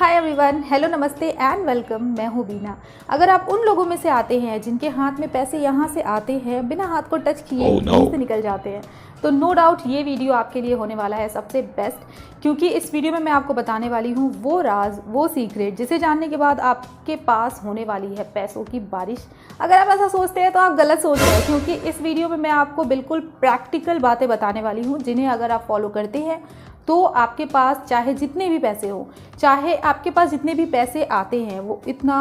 Hi everyone, hello, नमस्ते and welcome. मैं हूँ बीना। अगर आप उन लोगों में से आते हैं जिनके हाथ में पैसे यहाँ से आते हैं, बिना हाथ को टच किए यहीं से निकल जाते हैं, तो नो डाउट ये वीडियो आपके लिए होने वाला है सबसे बेस्ट, क्योंकि इस वीडियो में मैं आपको बताने वाली हूँ वो राज, वो सीक्रेट जिसे जानने के बाद आपके पास होने वाली है पैसों की बारिश। अगर आप ऐसा सोचते हैं तो आप गलत सोच रहे हैं, क्योंकि इस वीडियो में मैं आपको बिल्कुल प्रैक्टिकल बातें बताने वाली हूँ जिन्हें अगर आप फॉलो करते हैं तो आपके पास चाहे जितने भी पैसे हो, चाहे आपके पास जितने भी पैसे आते हैं वो इतना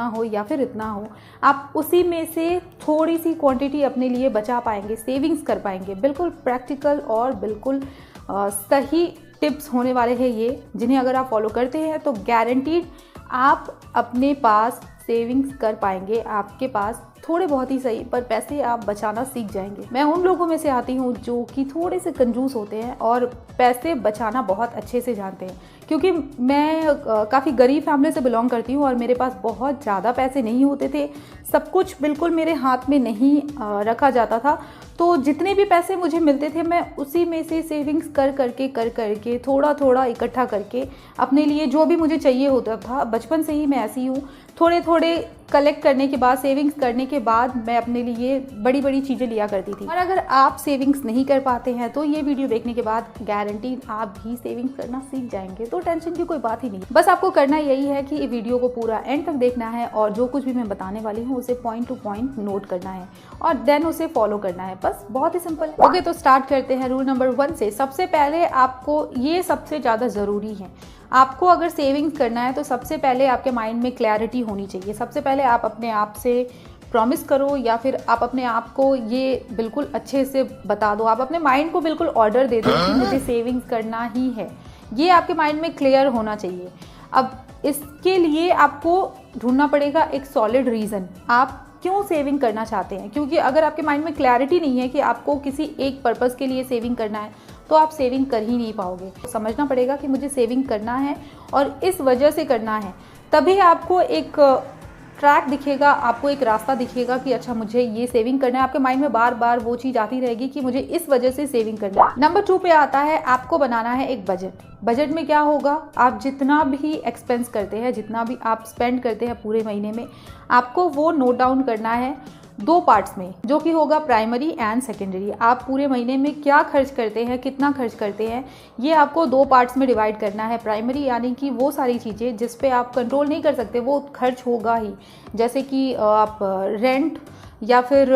हो या फिर इतना हो, आप उसी में से थोड़ी सी क्वांटिटी अपने लिए बचा पाएंगे, सेविंग्स कर पाएंगे। बिल्कुल प्रैक्टिकल और बिल्कुल सही टिप्स होने वाले हैं ये, जिन्हें अगर आप फॉलो करते हैं तो गारंटीड आप अपने पास सेविंग्स कर पाएंगे। आपके पास थोड़े बहुत ही सही पर पैसे आप बचाना सीख जाएंगे। मैं उन लोगों में से आती हूँ जो कि थोड़े से कंजूस होते हैं और पैसे बचाना बहुत अच्छे से जानते हैं, क्योंकि मैं काफ़ी गरीब फैमिली से बिलोंग करती हूँ और मेरे पास बहुत ज़्यादा पैसे नहीं होते थे। सब कुछ बिल्कुल मेरे हाथ में नहीं रखा जाता था, तो जितने भी पैसे मुझे मिलते थे मैं उसी में से सेविंग्स कर करके थोड़ा थोड़ा इकट्ठा करके अपने लिए जो भी मुझे चाहिए होता था, बचपन से ही मैं ऐसी हूँ, थोड़े थोड़े कलेक्ट करने के बाद, सेविंग्स करने के बाद मैं अपने लिए बड़ी बड़ी चीज़ें लिया करती थी। और अगर आप सेविंग्स नहीं कर पाते हैं तो ये वीडियो देखने के बाद गारंटी आप भी सेविंग्स करना सीख जाएंगे, तो टेंशन की कोई बात ही नहीं। बस आपको करना यही है कि वीडियो को पूरा एंड तक देखना है और जो कुछ भी मैं बताने वाली हूँ उसे पॉइंट टू पॉइंट नोट करना है और देन उसे फॉलो करना है। बस बहुत ही सिंपल। ओके, तो स्टार्ट करते हैं रूल नंबर 1 से। सबसे पहले आपको ये सबसे ज़्यादा ज़रूरी है, आपको अगर सेविंग्स करना है तो सबसे पहले आपके माइंड में क्लैरिटी होनी चाहिए। सबसे पहले आप अपने आप से प्रॉमिस करो या फिर आप अपने आप को ये बिल्कुल अच्छे से बता दो, आप अपने माइंड को बिल्कुल ऑर्डर दे दो कि मुझे सेविंग्स करना ही है। ये आपके माइंड में क्लियर होना चाहिए। अब इसके लिए आपको ढूंढना पड़ेगा एक सॉलिड रीज़न, आप क्यों सेविंग करना चाहते हैं। क्योंकि अगर आपके माइंड में क्लैरिटी नहीं है कि आपको किसी एक पर्पज़ के लिए सेविंग करना है तो आप सेविंग कर ही नहीं पाओगे। तो समझना पड़ेगा कि मुझे सेविंग करना है और इस वजह से करना है, तभी आपको एक ट्रैक दिखेगा, आपको एक रास्ता दिखेगा कि अच्छा मुझे ये सेविंग करना है। आपके माइंड में बार बार वो चीज़ आती रहेगी कि मुझे इस वजह से सेविंग करना है। नंबर 2 पे आता है, आपको बनाना है एक बजट। बजट में क्या होगा, आप जितना भी एक्सपेंस करते हैं, जितना भी आप स्पेंड करते हैं पूरे महीने में, आपको वो नोट डाउन करना है 2 पार्ट्स में, जो कि होगा प्राइमरी एंड सेकेंडरी। आप पूरे महीने में क्या खर्च करते हैं, कितना खर्च करते हैं, ये आपको 2 पार्ट्स में डिवाइड करना है। प्राइमरी यानी कि वो सारी चीज़ें जिस पे आप कंट्रोल नहीं कर सकते, वो खर्च होगा ही, जैसे कि आप रेंट या फिर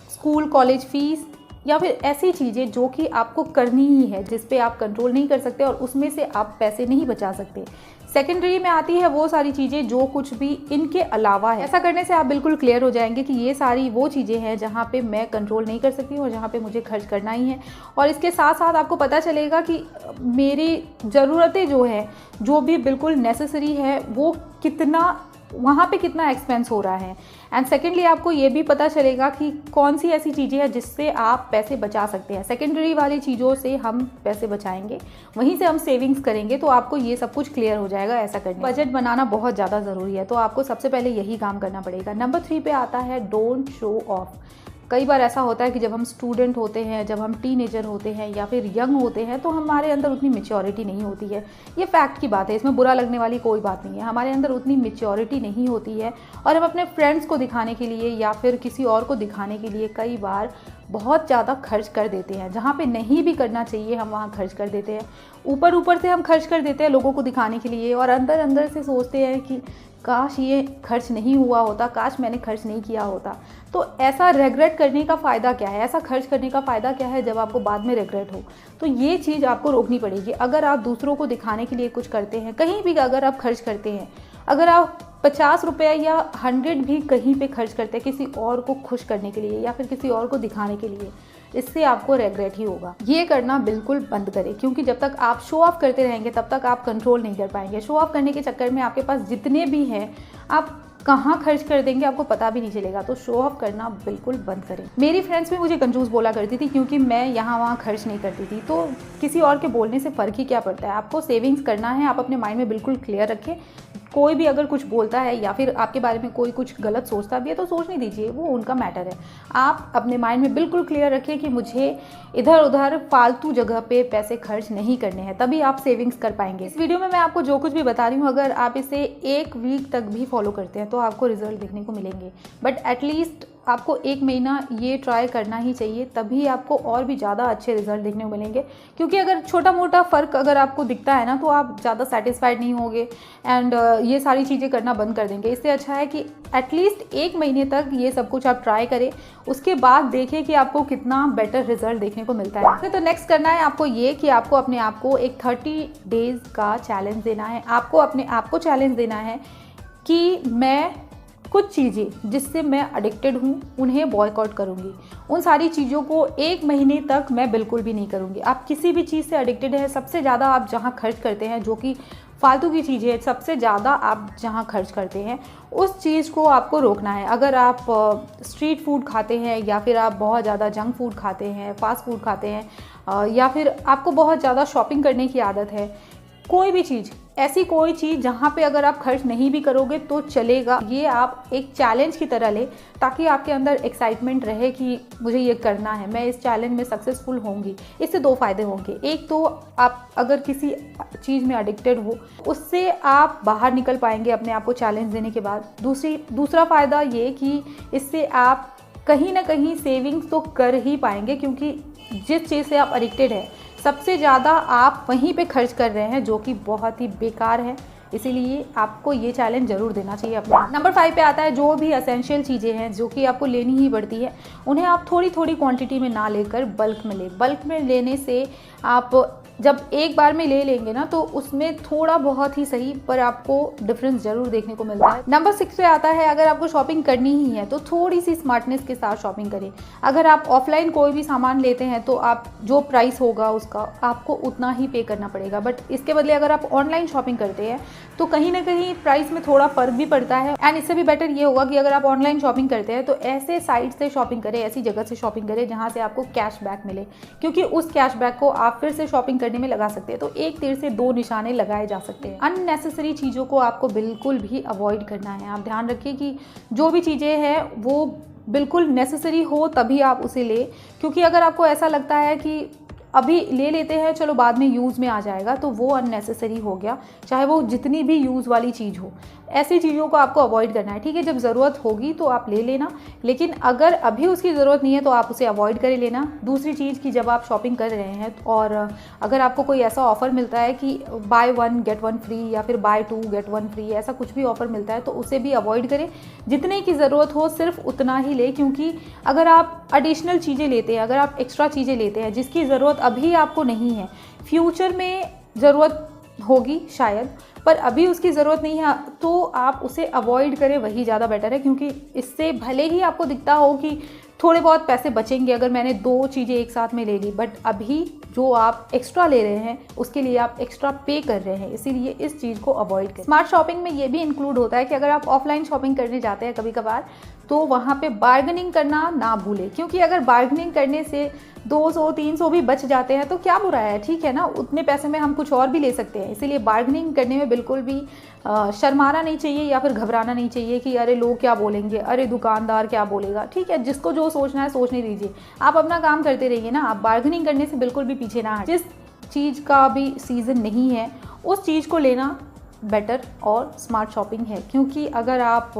स्कूल कॉलेज फीस या फिर ऐसी चीज़ें जो कि आपको करनी ही है, जिस पे आप कंट्रोल नहीं कर सकते और उसमें से आप पैसे नहीं बचा सकते। सेकेंडरी में आती है वो सारी चीज़ें जो कुछ भी इनके अलावा है। ऐसा करने से आप बिल्कुल क्लियर हो जाएंगे कि ये सारी वो चीज़ें हैं जहाँ पे मैं कंट्रोल नहीं कर सकती हूँ और जहाँ पे मुझे खर्च करना ही है। और इसके साथ साथ आपको पता चलेगा कि मेरी ज़रूरतें जो है, जो भी बिल्कुल नेसेसरी है, वो कितना, वहाँ पे कितना एक्सपेंस हो रहा है। एंड सेकेंडली आपको ये भी पता चलेगा कि कौन सी ऐसी चीज़ें हैं जिससे आप पैसे बचा सकते हैं। सेकेंडरी वाली चीज़ों से हम पैसे बचाएंगे, वहीं से हम सेविंग्स करेंगे, तो आपको ये सब कुछ क्लियर हो जाएगा ऐसा करने। बजट बनाना बहुत ज़्यादा ज़रूरी है, तो आपको सबसे पहले यही काम करना पड़ेगा। नंबर 3 पे आता है डोंट शो ऑफ। कई बार ऐसा होता है कि जब हम स्टूडेंट होते हैं, जब हम टीनेजर होते हैं या फिर यंग होते हैं, तो हमारे अंदर उतनी मैच्योरिटी नहीं होती है। ये फैक्ट की बात है, इसमें बुरा लगने वाली कोई बात नहीं है। हमारे अंदर उतनी मैच्योरिटी नहीं होती है और हम अपने फ्रेंड्स को दिखाने के लिए या फिर किसी और को दिखाने के लिए कई बार बहुत ज़्यादा खर्च कर देते हैं। जहाँ पे नहीं भी करना चाहिए हम वहाँ खर्च कर देते हैं। ऊपर से हम खर्च कर देते हैं लोगों को दिखाने के लिए और अंदर अंदर से सोचते हैं कि काश ये खर्च नहीं हुआ होता, काश मैंने खर्च नहीं किया होता। तो ऐसा रिग्रेट करने का फ़ायदा क्या है, ऐसा खर्च करने का फ़ायदा क्या है जब आपको बाद में रिग्रेट हो। तो ये चीज़ आपको रोकनी पड़ेगी। अगर आप दूसरों को दिखाने के लिए कुछ करते हैं, कहीं भी अगर आप खर्च करते हैं, अगर आप 50 रुपये या 100 भी कहीं पे खर्च करते हैं किसी और को खुश करने के लिए या फिर किसी और को दिखाने के लिए, इससे आपको रिग्रेट ही होगा। ये करना बिल्कुल बंद करें, क्योंकि जब तक आप शो ऑफ करते रहेंगे तब तक आप कंट्रोल नहीं कर पाएंगे। शो ऑफ करने के चक्कर में आपके पास जितने भी हैं, आप कहाँ खर्च कर देंगे आपको पता भी नहीं चलेगा। तो शो ऑफ करना बिल्कुल बंद करें। मेरी फ्रेंड्स भी मुझे कंजूस बोला करती थी, क्योंकि मैं यहाँ वहाँ खर्च नहीं करती थी। तो किसी और के बोलने से फ़र्क ही क्या पड़ता है। आपको सेविंग्स करना है, आप अपने माइंड में बिल्कुल क्लियर रखें, कोई भी अगर कुछ बोलता है या फिर आपके बारे में कोई कुछ गलत सोचता भी है तो सोचने दीजिए, वो उनका मैटर है। आप अपने माइंड में बिल्कुल क्लियर रखिए कि मुझे इधर उधर फालतू जगह पे पैसे खर्च नहीं करने हैं, तभी आप सेविंग्स कर पाएंगे। इस वीडियो में मैं आपको जो कुछ भी बता रही हूँ, अगर आप इसे 1 वीक तक भी फॉलो करते हैं तो आपको रिजल्ट देखने को मिलेंगे। बट एटलीस्ट आपको 1 महीना ये ट्राई करना ही चाहिए, तभी आपको और भी ज़्यादा अच्छे रिजल्ट देखने को मिलेंगे। क्योंकि अगर छोटा मोटा फ़र्क अगर आपको दिखता है ना, तो आप ज़्यादा सेटिस्फाइड नहीं होंगे एंड ये सारी चीज़ें करना बंद कर देंगे। इससे अच्छा है कि एटलीस्ट 1 महीने तक ये सब कुछ आप ट्राई करें, उसके बाद देखें कि आपको कितना बेटर रिजल्ट देखने को मिलता है। तो नेक्स्ट करना है आपको ये कि आपको अपने आप को एक 30 डेज़ का चैलेंज देना है। आपको अपने आप को चैलेंज देना है कि मैं कुछ चीज़ें जिससे मैं एडिक्टेड हूँ उन्हें बॉयकॉट करूँगी। उन सारी चीज़ों को 1 महीने तक मैं बिल्कुल भी नहीं करूँगी। आप किसी भी चीज़ से एडिक्टेड है, सबसे ज़्यादा आप जहाँ खर्च करते हैं, जो कि फालतू की चीज़ें है, सबसे ज़्यादा आप जहाँ खर्च करते हैं उस चीज़ को आपको रोकना है। अगर आप स्ट्रीट फूड खाते हैं या फिर आप बहुत ज़्यादा जंक फूड खाते हैं, फास्ट फूड खाते हैं, या फिर आपको बहुत ज़्यादा शॉपिंग करने की आदत है, कोई भी चीज़, ऐसी कोई चीज़ जहाँ पे अगर आप खर्च नहीं भी करोगे तो चलेगा, ये आप एक चैलेंज की तरह लें, ताकि आपके अंदर एक्साइटमेंट रहे कि मुझे ये करना है, मैं इस चैलेंज में सक्सेसफुल होंगी। इससे 2 फ़ायदे होंगे। एक तो आप अगर किसी चीज़ में एडिक्टेड हो, उससे आप बाहर निकल पाएंगे अपने आप को चैलेंज देने के बाद। दूसरा फ़ायदा ये कि इससे आप कहीं ना कहीं सेविंग्स तो कर ही पाएंगे, क्योंकि जिस चीज़ से आप एडिक्टेड है सबसे ज़्यादा आप वहीं पे खर्च कर रहे हैं, जो कि बहुत ही बेकार है। इसीलिए आपको ये चैलेंज ज़रूर देना चाहिए अपने। नंबर 5 पे आता है जो भी एसेंशियल चीज़ें हैं जो कि आपको लेनी ही पड़ती है, उन्हें आप थोड़ी थोड़ी क्वांटिटी में ना लेकर बल्क में लें। बल्क में लेने से आप जब एक बार में ले लेंगे ना, तो उसमें थोड़ा बहुत ही सही पर आपको डिफरेंस जरूर देखने को मिलता है। नंबर 6 पे आता है अगर आपको शॉपिंग करनी ही है तो थोड़ी सी स्मार्टनेस के साथ शॉपिंग करें। अगर आप ऑफलाइन कोई भी सामान लेते हैं तो आप जो प्राइस होगा उसका आपको उतना ही पे करना पड़ेगा, बट इसके बदले अगर आप ऑनलाइन शॉपिंग करते हैं तो कहीं ना कहीं प्राइस में थोड़ा फर्क भी पड़ता है। एंड इससे भी बेटर ये होगा कि अगर आप ऑनलाइन शॉपिंग करते हैं तो ऐसे साइट से शॉपिंग करें, ऐसी जगह से शॉपिंग करें जहाँ से आपको कैशबैक मिले, क्योंकि उस कैशबैक को आप फिर से शॉपिंग करने में लगा सकते हैं। तो एक तीर से 2 निशाने लगाए जा सकते हैं। अननेसेसरी चीज़ों को आपको बिल्कुल भी अवॉइड करना है। आप ध्यान रखिए कि जो भी चीज़ें हैं वो बिल्कुल नेसेसरी हो तभी आप उसे ले, क्योंकि अगर आपको ऐसा लगता है कि अभी ले लेते हैं चलो बाद में यूज़ में आ जाएगा, तो वो अननेसेसरी हो गया, चाहे वो जितनी भी यूज़ वाली चीज़ हो। ऐसी चीज़ों को आपको अवॉइड करना है। ठीक है, जब ज़रूरत होगी तो आप ले लेना, लेकिन अगर अभी उसकी ज़रूरत नहीं है तो आप उसे अवॉइड कर लेना। दूसरी चीज़ कि जब आप शॉपिंग कर रहे हैं और अगर आपको कोई ऐसा ऑफ़र मिलता है कि बाय 1 गेट 1 फ्री या फिर बाय 2 गेट 1 फ्री, ऐसा कुछ भी ऑफ़र मिलता है तो उसे भी अवॉइड करें। जितने की ज़रूरत हो सिर्फ उतना ही ले, क्योंकि अगर आप एडिशनल चीज़ें लेते हैं, अगर आप एक्स्ट्रा चीज़ें लेते हैं जिसकी ज़रूरत अभी आपको नहीं है, फ्यूचर में ज़रूरत होगी शायद, पर अभी उसकी ज़रूरत नहीं है, तो आप उसे अवॉइड करें, वही ज़्यादा बेटर है। क्योंकि इससे भले ही आपको दिखता हो कि थोड़े बहुत पैसे बचेंगे अगर मैंने 2 चीज़ें एक साथ में ले ली, बट अभी जो आप एक्स्ट्रा ले रहे हैं उसके लिए आप एक्स्ट्रा पे कर रहे हैं, इसीलिए इस चीज़ को अवॉइड करें। स्मार्ट शॉपिंग में ये भी इंक्लूड होता है कि अगर आप ऑफलाइन शॉपिंग करने जाते हैं कभी कभार, तो वहाँ पे बार्गेनिंग करना ना भूलें, क्योंकि अगर बार्गेनिंग करने से 200-300 भी बच जाते हैं तो क्या बुरा है, ठीक है ना, उतने पैसे में हम कुछ और भी ले सकते हैं। इसीलिए बार्गेनिंग करने में बिल्कुल भी शर्माना नहीं चाहिए या फिर घबराना नहीं चाहिए कि अरे लोग क्या बोलेंगे, अरे दुकानदार क्या बोलेगा। ठीक है, जिसको जो सोचना है सोचने दीजिए, आप अपना काम करते रहिए ना, आप बार्गेनिंग करने से बिल्कुल भी पीछे ना हटें। जिस चीज़ का भी सीज़न नहीं है उस चीज़ को लेना बेटर और स्मार्ट शॉपिंग है। क्योंकि अगर आप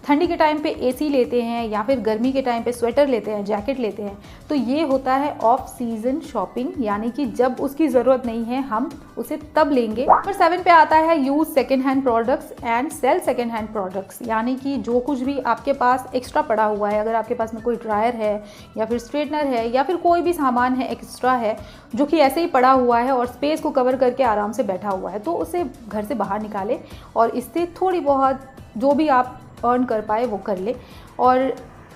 ठंडी के टाइम पे एसी लेते हैं या फिर गर्मी के टाइम पे स्वेटर लेते हैं, जैकेट लेते हैं, तो ये होता है ऑफ सीजन शॉपिंग, यानी कि जब उसकी ज़रूरत नहीं है हम उसे तब लेंगे। नंबर 7 पे आता है use second hand products and sell second hand products, यानी कि जो कुछ भी आपके पास एक्स्ट्रा पड़ा हुआ है, अगर आपके पास में कोई ड्रायर है या फिर स्ट्रेटनर है या फिर कोई भी सामान है एक्स्ट्रा है जो कि ऐसे ही पड़ा हुआ है और स्पेस को कवर करके आराम से बैठा हुआ है, तो उसे घर से बाहर निकालें और इससे थोड़ी बहुत जो भी आप अर्न कर पाए वो कर ले। और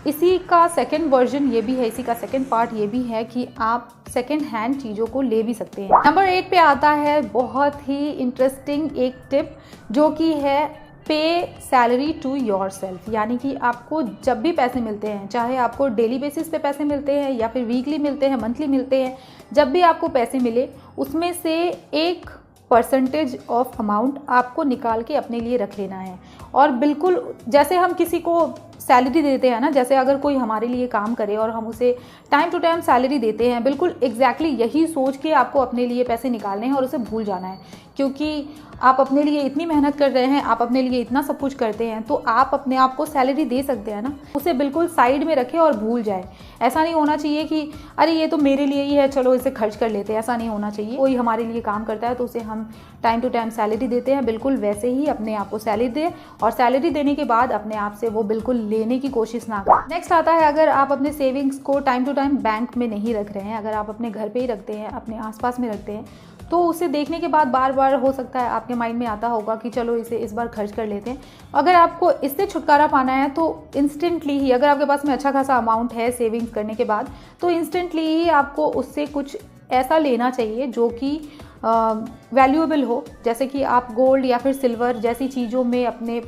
इसी का सेकंड वर्जन ये भी है, इसी का सेकंड पार्ट ये भी है कि आप सेकंड हैंड चीज़ों को ले भी सकते हैं। नंबर 8 पे आता है बहुत ही इंटरेस्टिंग एक टिप, जो कि है पे सैलरी टू योर सेल्फ, यानी कि आपको जब भी पैसे मिलते हैं, चाहे आपको डेली बेसिस पे पैसे मिलते हैं या फिर वीकली मिलते हैं, मंथली मिलते हैं, जब भी आपको पैसे मिले उसमें से एक परसेंटेज ऑफ अमाउंट आपको निकाल के अपने लिए रख लेना है। और बिल्कुल जैसे हम किसी को सैलरी देते हैं ना, जैसे अगर कोई हमारे लिए काम करे और हम उसे टाइम टू टाइम सैलरी देते हैं, बिल्कुल एग्जैक्टली यही सोच के आपको अपने लिए पैसे निकालने हैं और उसे भूल जाना है। क्योंकि आप अपने लिए इतनी मेहनत कर रहे हैं, आप अपने लिए इतना सब कुछ करते हैं, तो आप अपने आप को सैलरी दे सकते हैं ना, उसे बिल्कुल साइड में रखें और भूल जाए। ऐसा नहीं होना चाहिए कि अरे ये तो मेरे लिए ही है, चलो इसे खर्च कर लेते हैं। ऐसा नहीं होना चाहिए। कोई हमारे लिए काम करता है तो उसे हम टाइम टू टाइम सैलरी देते हैं, बिल्कुल वैसे ही अपने आप को सैलरी दें और सैलरी देने के बाद अपने आप से वो बिल्कुल लेने की कोशिश ना करें। नेक्स्ट आता है, अगर आप अपने सेविंग्स को टाइम टू टाइम बैंक में नहीं रख रहे हैं, अगर आप अपने घर पे ही रखते हैं, अपने आसपास में रखते हैं, तो उसे देखने के बाद बार बार हो सकता है आपके माइंड में आता होगा कि चलो इसे इस बार खर्च कर लेते हैं। अगर आपको इससे छुटकारा पाना है तो इंस्टेंटली ही, अगर आपके पास में अच्छा खासा अमाउंट है सेविंग्स करने के बाद, तो इंस्टेंटली ही आपको उससे कुछ ऐसा लेना चाहिए जो कि वैल्यूएबल हो। जैसे कि आप गोल्ड या फिर सिल्वर जैसी चीज़ों में अपने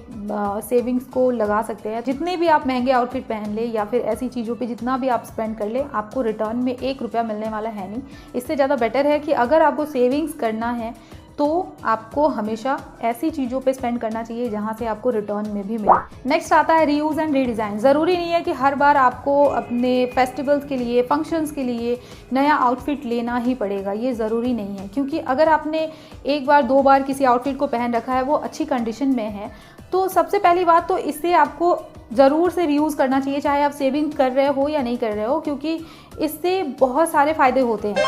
सेविंग्स को लगा सकते हैं। जितने भी आप महंगे आउटफिट पहन ले या फिर ऐसी चीज़ों पे जितना भी आप स्पेंड कर ले, आपको रिटर्न में 1 रुपया मिलने वाला है नहीं। इससे ज़्यादा बेटर है कि अगर आपको सेविंग्स करना है तो आपको हमेशा ऐसी चीज़ों पे स्पेंड करना चाहिए जहाँ से आपको रिटर्न में भी मिले। नेक्स्ट आता है रीयूज़ एंड रीडिज़ाइन। ज़रूरी नहीं है कि हर बार आपको अपने फेस्टिवल्स के लिए, फंक्शंस के लिए नया आउटफिट लेना ही पड़ेगा, ये ज़रूरी नहीं है। क्योंकि अगर आपने एक बार 2 बार किसी आउटफिट को पहन रखा है, वो अच्छी कंडीशन में है, तो सबसे पहली बात तो इससे आपको ज़रूर से रीयूज़ करना चाहिए, चाहे आप सेविंग कर रहे हो या नहीं कर रहे हो, क्योंकि इससे बहुत सारे फ़ायदे होते हैं।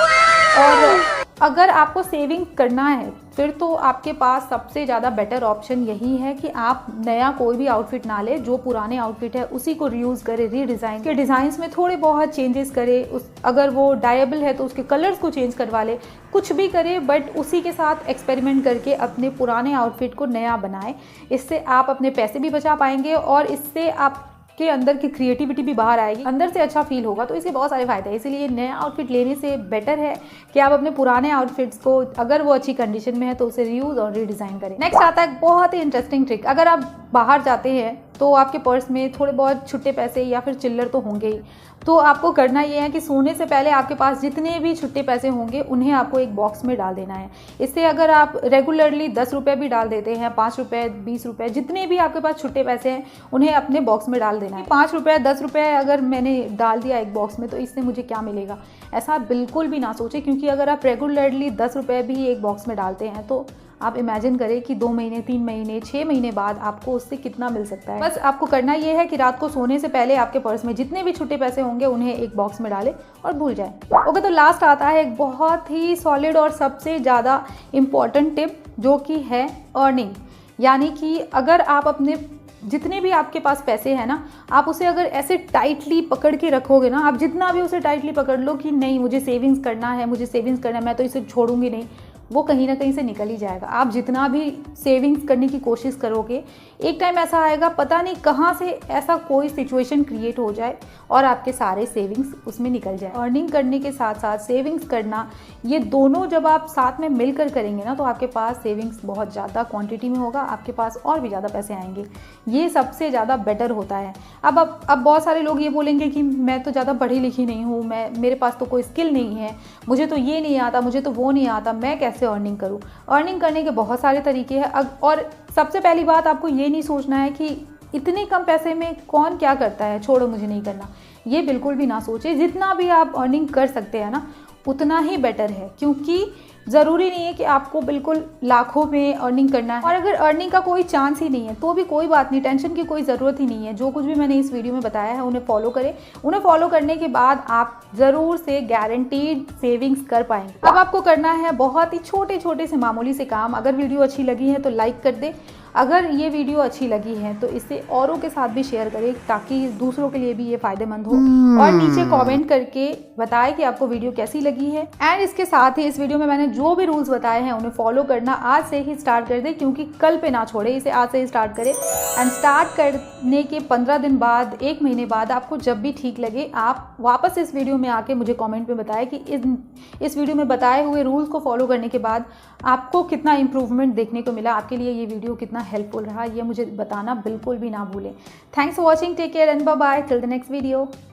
और अगर आपको सेविंग करना है फिर तो आपके पास सबसे ज़्यादा बेटर ऑप्शन यही है कि आप नया कोई भी आउटफिट ना ले, जो पुराने आउटफिट है उसी को रीयूज़ करे, रीडिज़ाइन के डिज़ाइंस में थोड़े बहुत चेंजेस करे, अगर वो डायबल है तो उसके कलर्स को चेंज करवा ले, कुछ भी करे, बट उसी के साथ एक्सपेरिमेंट करके अपने पुराने आउटफिट को नया बनाए। इससे आप अपने पैसे भी बचा पाएंगे और इससे आप के अंदर की क्रिएटिविटी भी बाहर आएगी, अंदर से अच्छा फील होगा। तो इसके बहुत सारे फायदे हैं। इसीलिए नया आउटफिट लेने से बेटर है कि आप अपने पुराने आउटफिट्स को, अगर वो अच्छी कंडीशन में है, तो उसे रीयूज़ और रीडिज़ाइन करें। नेक्स्ट आता है बहुत ही इंटरेस्टिंग ट्रिक। अगर आप बाहर जाते हैं तो आपके पर्स में थोड़े बहुत छुट्टे पैसे या फिर चिल्लर तो होंगे ही, तो आपको करना ये है कि सोने से पहले आपके पास जितने भी छुट्टे पैसे होंगे उन्हें आपको एक बॉक्स में डाल देना है। इससे अगर आप रेगुलरली 10 रुपये भी डाल देते हैं, 5 रुपये, 20 रुपये, जितने भी आपके पास छुट्टे पैसे हैं उन्हें अपने बॉक्स में डाल देना है। 5 रुपये, 10 रुपये अगर मैंने डाल दिया एक बॉक्स में तो इससे मुझे क्या मिलेगा, ऐसा बिल्कुल भी ना सोचें। क्योंकि अगर आप रेगुलरली 10 रुपये भी एक बॉक्स में डालते हैं तो आप इमेजिन करें कि 2 महीने, 3 महीने, 6 महीने बाद आपको उससे कितना मिल सकता है। बस आपको करना ये है कि रात को सोने से पहले आपके पर्स में जितने भी छुट्टे पैसे होंगे उन्हें एक बॉक्स में डालें और भूल जाएं। ओके, तो लास्ट आता है एक बहुत ही सॉलिड और सबसे ज़्यादा इम्पॉर्टेंट टिप, जो कि है अर्निंग। यानी कि अगर आप अपने जितने भी आपके पास पैसे हैं ना, आप उसे अगर ऐसे टाइटली पकड़ के रखोगे ना, आप जितना भी उसे टाइटली पकड़ लो कि नहीं मुझे सेविंग्स करना है, मुझे सेविंग्स करना है, मैं तो इसे छोड़ूंगी नहीं, वो कहीं ना कहीं से निकल ही जाएगा। आप जितना भी सेविंग्स करने की कोशिश करोगे, एक टाइम ऐसा आएगा, पता नहीं कहाँ से ऐसा कोई सिचुएशन क्रिएट हो जाए और आपके सारे सेविंग्स उसमें निकल जाए। अर्निंग करने के साथ साथ सेविंग्स करना, ये दोनों जब आप साथ में मिलकर करेंगे ना, तो आपके पास सेविंग्स बहुत ज़्यादा क्वांटिटी में होगा, आपके पास और भी ज़्यादा पैसे आएंगे। ये सबसे ज़्यादा बेटर होता है। अब बहुत सारे लोग ये बोलेंगे कि मैं तो ज़्यादा पढ़ी लिखी नहीं हूँ, मेरे पास तो कोई स्किल नहीं है, मुझे तो ये नहीं आता, मुझे तो वो नहीं आता, मैं कैसे अर्निंग करूँ। अर्निंग करने के बहुत सारे तरीके हैं। और सबसे पहली बात, आपको ये नहीं सोचना है कि इतने कम पैसे में कौन क्या करता है, छोड़ो मुझे नहीं करना, ये बिल्कुल भी ना सोचे। जितना भी आप अर्निंग कर सकते हैं ना, उतना ही बेटर है। क्योंकि ज़रूरी नहीं है कि आपको बिल्कुल लाखों में अर्निंग करना है। और अगर अर्निंग का कोई चांस ही नहीं है तो भी कोई बात नहीं, टेंशन की कोई ज़रूरत ही नहीं है। जो कुछ भी मैंने इस वीडियो में बताया है उन्हें फॉलो करें। उन्हें फॉलो करने के बाद आप ज़रूर से गारंटीड सेविंग्स कर पाएंगे। अब आपको करना है बहुत ही छोटे छोटे से मामूली से काम। अगर वीडियो अच्छी लगी है तो लाइक कर दे। अगर ये वीडियो अच्छी लगी है तो इसे औरों के साथ भी शेयर करें ताकि दूसरों के लिए भी ये फ़ायदेमंद हो। और नीचे कमेंट करके बताएं कि आपको वीडियो कैसी लगी है। एंड इसके साथ ही इस वीडियो में मैंने जो भी रूल्स बताए हैं उन्हें फॉलो करना आज से ही स्टार्ट कर दें, क्योंकि कल पे ना छोड़े, इसे आज से ही स्टार्ट करें। एंड स्टार्ट करने के 15 दिन बाद, 1 महीने बाद आपको जब भी ठीक लगे, आप वापस इस वीडियो में आके मुझे कॉमेंट में बताएं कि इस वीडियो में बताए हुए रूल्स को फॉलो करने के बाद आपको कितना इम्प्रूवमेंट देखने को मिला, आपके लिए ये वीडियो कितना हेल्पफुल रहा, ये मुझे बताना बिल्कुल भी ना भूलें। Thanks for watching, take care and bye bye, till the next video.